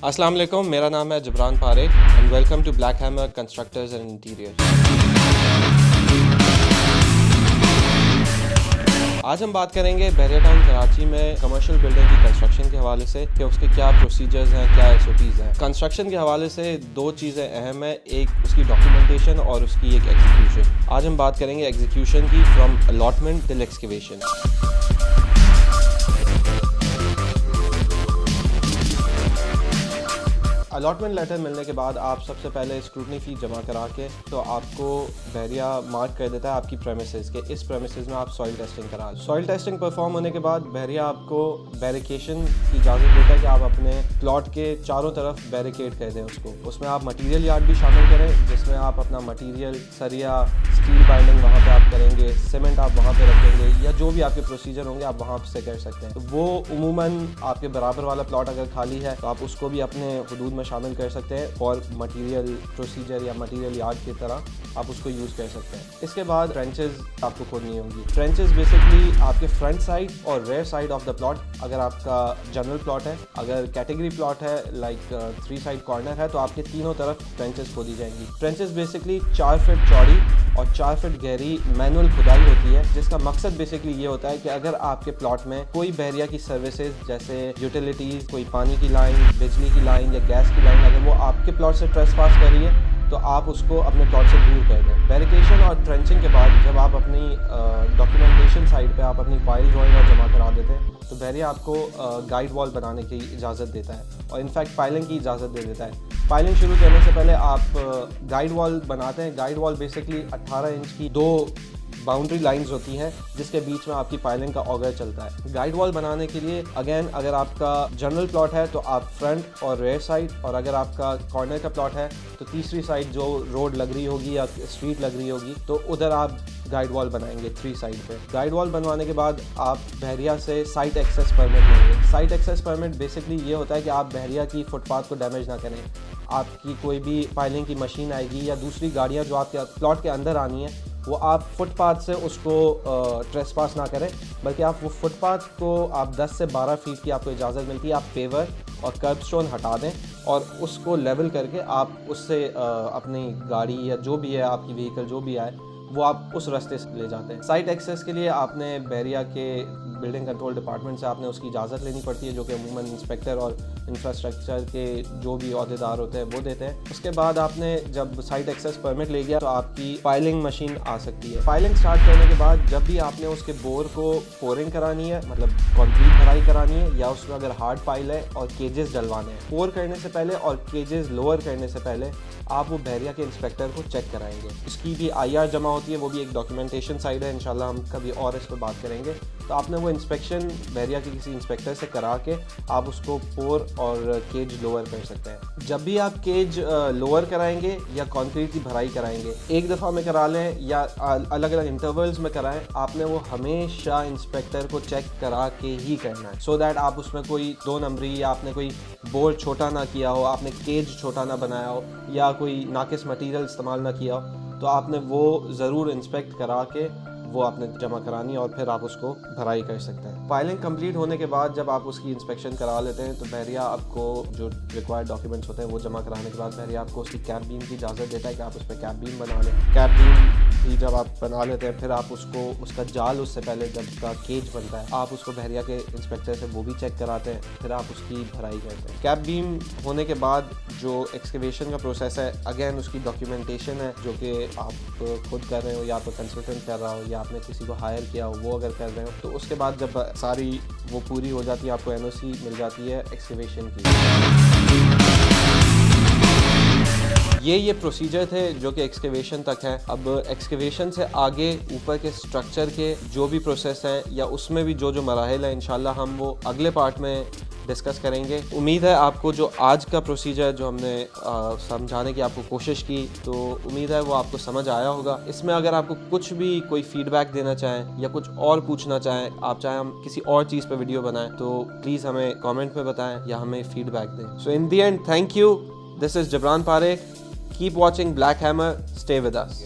अस्सलाम वालेकुम, मेरा नाम है Jabran Parekh and welcome to Black Hammer Constructors and Interior. आज हम बात करेंगे बहरिया टाउन कराची में कमर्शियल बिल्डिंग की कंस्ट्रक्शन के हवाले से कि उसके क्या प्रोसीजर्स हैं, क्या SOPs हैं। कंस्ट्रक्शन के हवाले से दो चीज़ें अहम है, एक उसकी डॉक्यूमेंटेशन और उसकी एक एग्जीक्यूशन। आज हम बात करेंगे एग्जीक्यूशन की, from allotment till excavation. Allotment letter मिलने के बाद आप सबसे पहले स्क्रूटनी फ़ी जमा करा के तो आपको बहरिया मार्क कर देता है आपकी प्रेमिसेस के इस प्रेमिसेस में आप सॉइल टेस्टिंग करा। सॉइल टेस्टिंग परफॉर्म होने के बाद बहरिया आपको बैरिकेशन की इजाज़त देता है कि आप अपने प्लॉट के चारों तरफ बैरिकेड कर दें उसको। उसमें आप मटीरियल यार्ड भी शामिल करें, जिसमें आप अपना मटीरियल, सरिया, स्टील बाइंडिंग वहाँ पे आप करेंगे, सीमेंट आप वहाँ पे रखेंगे, या जो भी आपके प्रोसीजर होंगे आप वहाँ से कर सकते हैं। तो वो उमूमन आपके बराबर वाला प्लॉट अगर खाली है तो आप उसको भी अपने हदूद में शामिल कर सकते हैं और मटीरियल प्रोसीजर या मटीरियल यार्ड की तरह आप उसको यूज़ कर सकते हैं। इसके बाद ट्रेंचेस आपको खोदनी होंगी। ट्रेंचेस बेसिकली आपके फ्रंट साइड और rear side of the plot, अगर आपका जनरल प्लॉट है, अगर कैटेगरी प्लॉट है लाइक 3 साइड कॉर्नर है, तो आपके तीनों तरफ ट्रेंचेस खोदी जाएंगी। ट्रेंचेस बेसिकली 4 फीट चौड़ी और 4 फीट गहरी मैनुअल खुदाई होती है, जिसका मकसद बेसिकली ये होता है कि अगर आपके प्लॉट में कोई बहरिया की सर्विसेज जैसे यूटिलिटीज़, कोई पानी की लाइन, बिजली की लाइन या गैस की लाइन, अगर वो आपके प्लॉट से ट्रेसपास कर रही है तो आप उसको अपने प्लॉट से दूर कर दें। बैरिकेशन और ट्रेंचिंग के बाद जब आप अपनी डॉक्यूमेंटेशन साइड पे आप अपनी फाइल ड्राइंग और जमा करा देते हैं तो बहरिया आपको गाइड वॉल बनाने की इजाज़त देता है और इनफैक्ट पाइलिंग की इजाज़त दे देता है। पाइलिंग शुरू करने से पहले आप गाइड वॉल बनाते हैं। गाइड वॉल बेसिकली 18 इंच की 2 बाउंड्री लाइंस होती हैं जिसके बीच में आपकी पाइलिंग का ऑगर चलता है। गाइड वॉल बनाने के लिए अगेन अगर आपका जनरल प्लॉट है तो आप फ्रंट और रेयर साइड, और अगर आपका कॉर्नर का प्लॉट है तो तीसरी साइड जो रोड लग रही होगी या स्ट्रीट लग रही होगी तो उधर आप गाइड वॉल बनाएंगे 3 साइड पे। गाइड वॉल बनवाने के बाद आप बहरिया से साइट एक्सेस परमिट लेंगे। साइट एक्सेस परमिट बेसिकली ये होता है कि आप बहरिया की फुटपाथ को डैमेज ना करें। आपकी कोई भी फाइलिंग की मशीन आएगी या दूसरी गाड़ियाँ जो आपके प्लॉट के अंदर आनी है वो आप फुटपाथ से उसको ट्रेसपास ना करें, बल्कि आप वो फुटपाथ को आप 10 से 12 फीट की आपको इजाज़त मिलती है, आप पेवर और कर्ब स्टोन हटा दें और उसको लेवल करके आप उससे अपनी गाड़ी या जो भी है आपकी व्हीकल जो भी आए वो आप उस रास्ते से ले जाते हैं। साइट एक्सेस के लिए आपने बहरिया के बिल्डिंग कंट्रोल डिपार्टमेंट से आपने उसकी इजाज़त लेनी पड़ती है, जो कि अमूमन इंस्पेक्टर और इंफ्रास्ट्रक्चर के जो भी अहदेदार होते हैं वो देते हैं। उसके बाद आपने जब साइट एक्सेस परमिट ले गया तो आपकी फाइलिंग मशीन आ सकती है। फाइलिंग स्टार्ट करने के बाद जब भी आपने उसके बोर को पोरिंग करानी है, मतलब कंक्रीट भराई करानी है, या उसमें अगर हार्ड फाइल है और केजेस डलवाने हैं, पोर करने से पहले और केजेस लोअर करने से पहले आप वो बहरिया के इंस्पेक्टर को चेक कराएंगे। उसकी भी IR जमा होती है, वो भी एक डॉक्यूमेंटेशन साइड है, इंशाल्लाह हम कभी और इस पर बात करेंगे। तो आपने वो इंस्पेक्शन बहरिया के किसी इंस्पेक्टर से करा के आप उसको पोर और केज लोअर कर सकते हैं। जब भी आप केज लोअर कराएंगे या कंक्रीट की भराई कराएंगे, एक दफ़ा में करा लें या अलग अलग इंटरवल्स में कराएं, आपने वो हमेशा इंस्पेक्टर को चेक करा के ही करना है, सो दैट आप उसमें कोई 2 नंबरी या आपने कोई बोर छोटा ना किया हो, आपने केज छोटा ना बनाया हो या कोई नाकिस मटीरियल इस्तेमाल ना किया हो, तो आपने वो ज़रूर इंस्पेक्ट करा के वो आपने जमा करानी और फिर आप उसको भराई कर सकते हैं। फाइलिंग कंप्लीट होने के बाद जब आप उसकी इंस्पेक्शन करा लेते हैं तो बहरिया आपको जो रिक्वायर्ड डॉक्यूमेंट्स होते हैं वो जमा कराने के बाद बहरिया आपको उसकी कैप बीम की इजाज़त देता है कि आप उस पर कैप बीम बना लें। कैप बीम भी जब आप बना लेते हैं फिर आप उसको उसका जाल, उससे पहले जब उसका केज बनता है आप उसको बहरिया के इंस्पेक्टर से वो भी चेक कराते हैं, फिर आप उसकी भराई करते हैं। कैप बीम होने के बाद जो एक्सकेवेशन का प्रोसेस है, अगेन उसकी डॉक्यूमेंटेशन है जो कि आप खुद कर रहे हो या तो कंसल्टेंट कर रहा हो या आपने किसी को हायर किया हो वो अगर कर रहे हो, तो उसके बाद जब सारी वो पूरी हो जाती है आपको NOC मिल जाती है एक्सकेवेशन की। ये प्रोसीजर थे जो कि एक्सकेवेशन तक है। अब एक्सकेवेशन से आगे ऊपर के स्ट्रक्चर के जो भी प्रोसेस हैं या उसमें भी जो जो मराहिल हैं, इंशाल्लाह हम वो अगले पार्ट में डिस्कस करेंगे। उम्मीद है आपको जो आज का प्रोसीजर जो हमने समझाने की आपको कोशिश की, तो उम्मीद है वो आपको समझ आया होगा। इसमें अगर आपको कुछ भी कोई फीडबैक देना चाहें या कुछ और पूछना चाहें, आप चाहें हम किसी और चीज़ पे वीडियो बनाएं, तो प्लीज़ हमें कमेंट में बताएं या हमें फीडबैक दें। So in the end, thank you. This is Jabran Parekh. Keep watching Black Hammer. Stay with us.